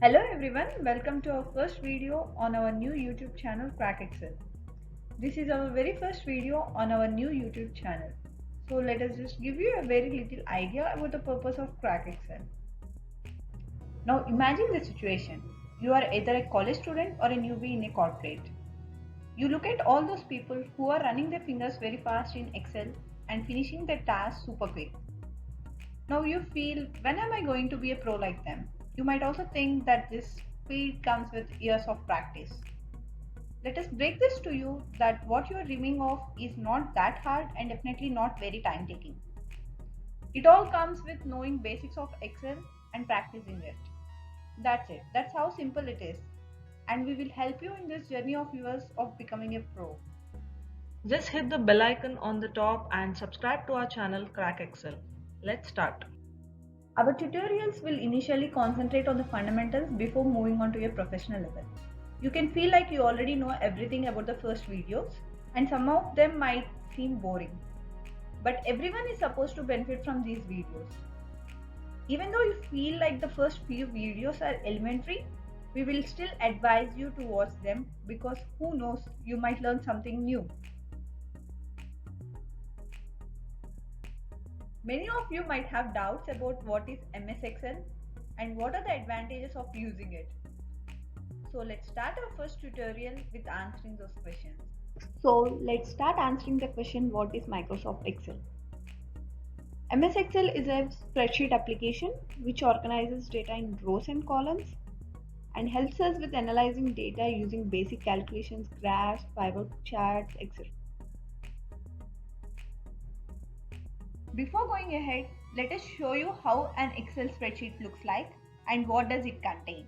Hello everyone, welcome to our first video on our new YouTube channel Crack Excel. This is our very first video on our new YouTube channel. So let us just give you a very little idea about the purpose of Crack Excel. Now imagine the situation. You are either a college student or a newbie in a corporate. You look at all those people who are running their fingers very fast in Excel and finishing their tasks super quick. Now you feel, when am I going to be a pro like them? You might also think that this speed comes with years of practice. Let us break this to you that what you are dreaming of is not that hard and definitely not very time taking. It all comes with knowing basics of Excel and practicing it. That's it. That's how simple it is. And we will help you in this journey of yours of becoming a pro. Just hit the bell icon on the top and subscribe to our channel Crack Excel. Let's start. Our tutorials will initially concentrate on the fundamentals before moving on to a professional level. You can feel like you already know everything about the first videos, and some of them might seem boring. But everyone is supposed to benefit from these videos. Even though you feel like the first few videos are elementary, we will still advise you to watch them because who knows, you might learn something new. Many of you might have doubts about what is MS Excel and what are the advantages of using it. So let's start our first tutorial with answering those questions. So let's start answering the question, what is Microsoft Excel? MS Excel is a spreadsheet application which organizes data in rows and columns and helps us with analyzing data using basic calculations, graphs, pivot charts, etc. Before going ahead, let us show you how an Excel spreadsheet looks like and what does it contain.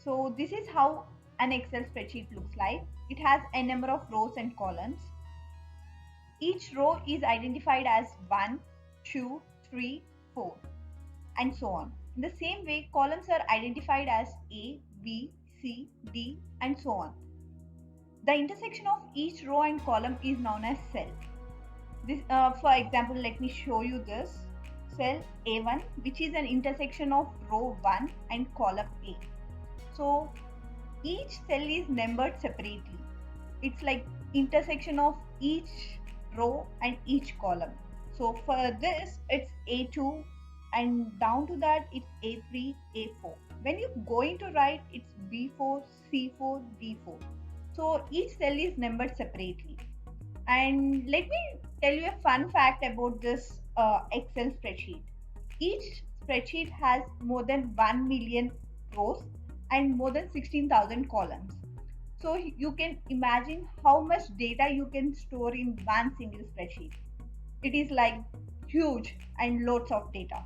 So this is how an Excel spreadsheet looks like. It has a number of rows and columns. Each row is identified as 1, 2, 3, 4 and so on. In the same way, columns are identified as A, B, C, D and so on. The intersection of each row and column is known as cell. This, for example, let me show you this cell A1, which is an intersection of row 1 and column A. So each cell is numbered separately. It's like intersection of each row and each column. So for this, it's A2 and down to that it's A3, A4. When you're going to write, it's B4, C4, D4. So each cell is numbered separately. And let me tell you a fun fact about this Excel spreadsheet. Each spreadsheet has more than 1 million rows and more than 16,000 columns. So you can imagine how much data you can store in one single spreadsheet. It is like huge and loads of data.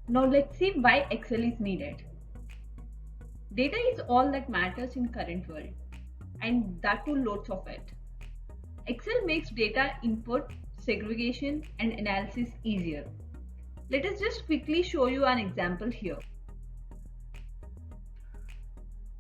Now let's see why Excel is needed. Data is all that matters in current world, and that too loads of it. Excel makes data input, segregation and analysis easier. Let us just quickly show you an example here.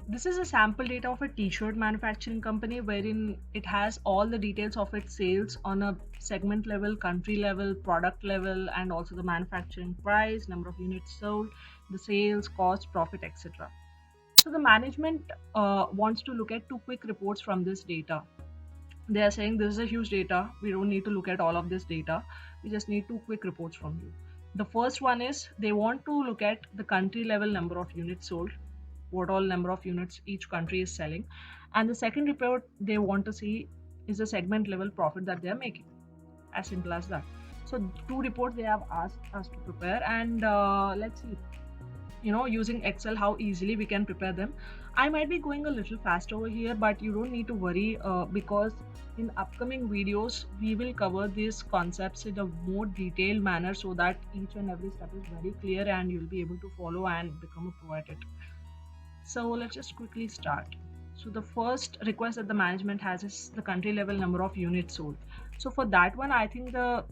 This is a sample data of a t-shirt manufacturing company wherein it has all the details of its sales on a segment level, country level, product level, and also the manufacturing price, number of units sold, the sales, cost, profit, etc. So the management wants to look at two quick reports from this data. They are saying this is a huge data. We don't need to look at all of this data. We just need two quick reports from you. The first one is they want to look at the country level number of units sold, what all number of units each country is selling. And the second report they want to see is the segment level profit that they are making. As simple as that. So two reports they have asked us to prepare, and let's see, using Excel how easily we can prepare them. I might be going a little fast over here, but you don't need to worry because in upcoming videos we will cover these concepts in a more detailed manner so that each and every step is very clear and you'll be able to follow and become a pro at it. So let's just quickly start. So the first request that the management has is the country level number of units sold. So for that one, I think the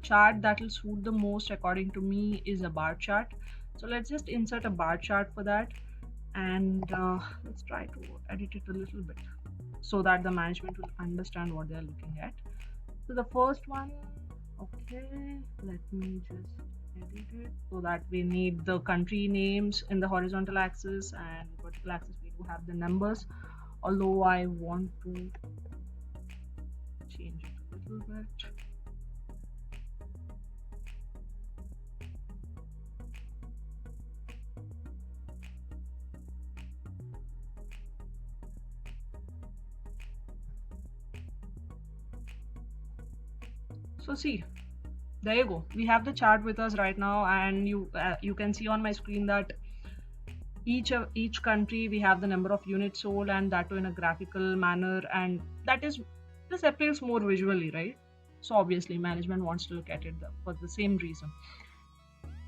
chart that will suit the most according to me is a bar chart. So let's just insert a bar chart for that, and let's try to edit it a little bit so that the management will understand what they're looking at. So the first one, okay, let me just edit it so that we need the country names in the horizontal axis, and vertical axis we do have the numbers, although I want to change it a little bit. So see, there you go. We have the chart with us right now, and you can see on my screen that each country we have the number of units sold, and that too in a graphical manner, and that is, this appeals more visually, right? So obviously management wants to look at it for the same reason.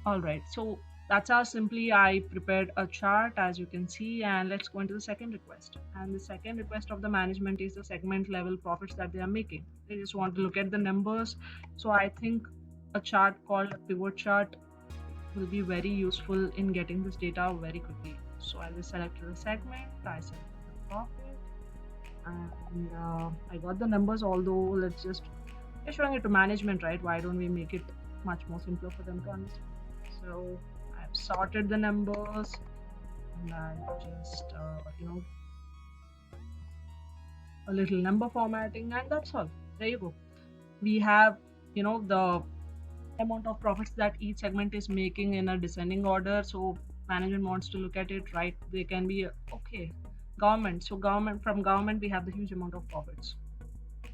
All right, so that's how simply I prepared a chart, as you can see. And let's go into the second request. And the second request of the management is the segment level profits that they are making. They just want to look at the numbers. So I think a chart called a pivot chart will be very useful in getting this data very quickly. So I will select the segment, I select the profit, and I got the numbers. Although let's just, we're showing it to management, right? Why don't we make it much more simpler for them to understand? So I've sorted the numbers, and I've just a little number formatting, and that's all. There you go. We have the amount of profits that each segment is making in a descending order. So management wants to look at it, right? They can be okay, government. So from government we have the huge amount of profits.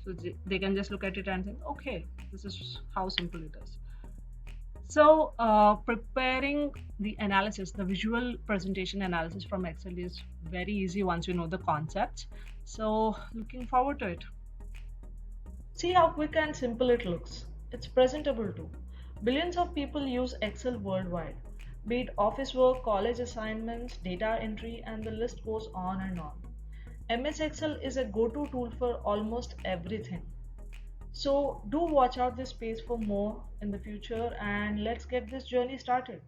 So they can just look at it and think, okay, this is how simple it is. So preparing the analysis, the visual presentation analysis from Excel is very easy once you know the concepts. So looking forward to it. See how quick and simple it looks. It's presentable too. Billions of people use Excel worldwide, be it office work, college assignments, data entry, and the list goes on and on. MS Excel is a go-to tool for almost everything. So do watch out this space for more in the future, and let's get this journey started.